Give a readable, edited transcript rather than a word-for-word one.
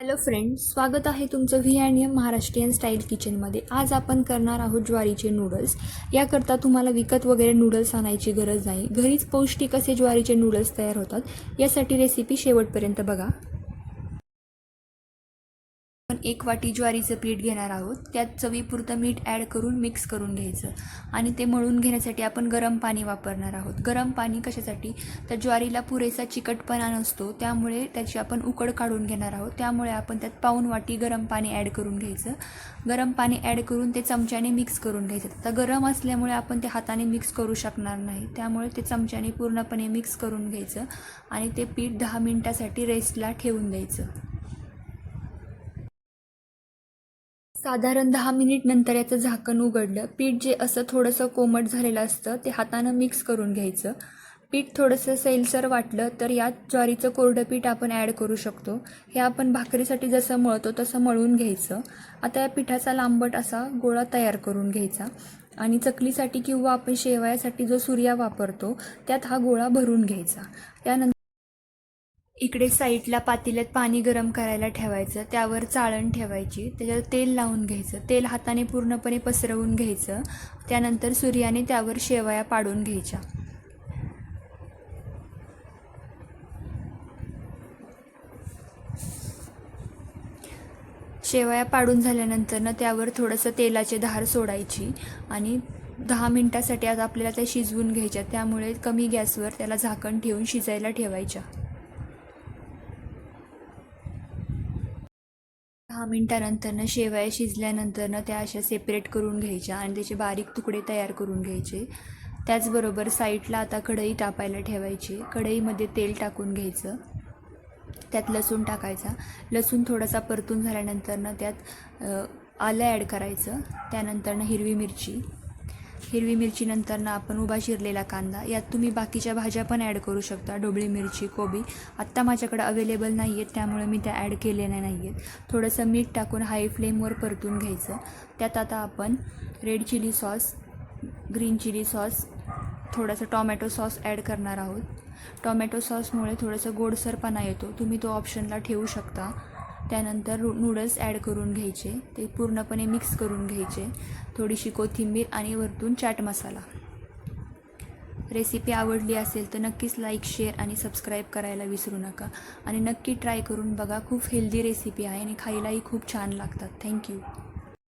Hello friends, स्वागत आहे तुमचं व्ही&एम महाराष्ट्रीयन स्टाईल किचनमध्ये। आज आपण करणार आहोत ज्वारीचे नूडल्स। याकरता तुम्हाला विकत वगैरे नूडल्स आणायची गरज नाही, घरीच पौष्टिक असे ज्वारीचे नूडल्स तयार होतात। यासाठी रेसिपी शेवटपर्यंत बघा। आपण 1 वाटी ज्वारीचं पीठ घेणार आहोत। त्यात चवीपुरतं मीठ ॲड करून मिक्स करून घ्यायचं आणि ते मळून घेण्यासाठी आपण गरम पाणी वापरणार आहोत। गरम पाणी कशासाठी, तर ज्वारीला पुरेसा चिकटपणा नसतो, त्यामुळे त्याची आपण उकड काढून घेणार आहोत। त्यामुळे आपण त्यात पाऊण वाटी गरम पाणी ॲड करून घ्यायचं। गरम पाणी ॲड करून ते चमच्याने मिक्स करून घ्यायचं। आता गरम असल्यामुळे आपण ते हाताने मिक्स करू शकणार नाही, त्यामुळे ते चमच्याने पूर्णपणे मिक्स करून घ्यायचं आणि ते पीठ 10 मिनिटासाठी रेस्टला ठेवून द्यायचं। साधारण 10 मिनिट नंतर याचं झाकण उघडलं। पीठ जे असं थोडंसं कोमट झालेलं असतं ते हातानं मिक्स करून घ्यायचं। पीठ थोडंसं सैलसर वाटलं तर यात ज्वारीचं कोरडं पीठ आपण ॲड करू शकतो। हे आपण भाकरीसाठी जसं मळतो तसं मळून घ्यायचं। आता या पिठाचा लांबट असा गोळा तयार करून घ्यायचा आणि चकलीसाठी किंवा आपण शेवयासाठी जो सुरिया वापरतो त्यात हा गोळा भरून घ्यायचा। त्यानंतर इकडे साईडला पातेल्यात पाणी गरम करायला ठेवायचं, त्यावर चाळण ठेवायची, त्याच्यावर तेल लावून घ्यायचं। तेल हाताने पूर्णपणे पसरवून घ्यायचं। त्यानंतर सुर्याने त्यावर शेवया पाडून घ्यायच्या। शेवया पाडून झाल्यानंतर त्यावर थोडंसं तेलाची धार सोडायची आणि 10 मिनिटासाठी आता आपल्याला त्या शिजवून घ्यायच्या, त्यामुळे कमी गॅसवर त्याला झाकण ठेवून शिजायला ठेवायच्या। 10 मिनिटानंतर शेवया शिजल्यानंतर त्या अशा सेपरेट करून घ्यायच्या आणि त्याचे बारीक तुकडे तयार करून घ्यायचे। त्याचबरोबर साईडला आता कढई तापायला ठेवायची। कढईमध्ये तेल टाकून घ्यायचं, त्यात लसूण टाकायचा। लसूण थोडासा परतून झाल्यानंतर त्यात आलं ॲड करायचं। त्यानंतर हिरवी मिरची नंतर आपण उभा चिरलेला कांदा, यात तुम्ही बाकीच्या भाज्या पण ॲड करू शकता, ढोबळी मिरची, कोबी। आत्ता माझ्याकडे अवेलेबल नाही आहेत त्यामुळे मी त्या ॲड केलेल्या नाही आहेत। थोडंसं मीठ टाकून हाय फ्लेमवर परतून घ्यायचं। त्यात आता आपण red chilli sauce, green chilli sauce, थोडासा टॉमॅटो सॉस ॲड करणार आहोत। टॉमॅटो सॉसमुळे थोडंसं गोडसरपणा येतो, तुम्ही तो ऑप्शनला ठेवू शकता। त्यानंतर नूडल्स ॲड करून घ्यायचे, ते पूर्णपणे मिक्स करून घ्यायचे। थोडीशी कोथिंबीर आणि वरतून चाट मसाला। रेसिपी आवडली असेल तर नक्कीच लाईक, शेअर आणि सबस्क्राईब करायला विसरू नका आणि नक्की ट्राय करून बघा। खूप हेल्दी रेसिपी आहे आणि खायलाही खूप छान लागतात। थँक्यू।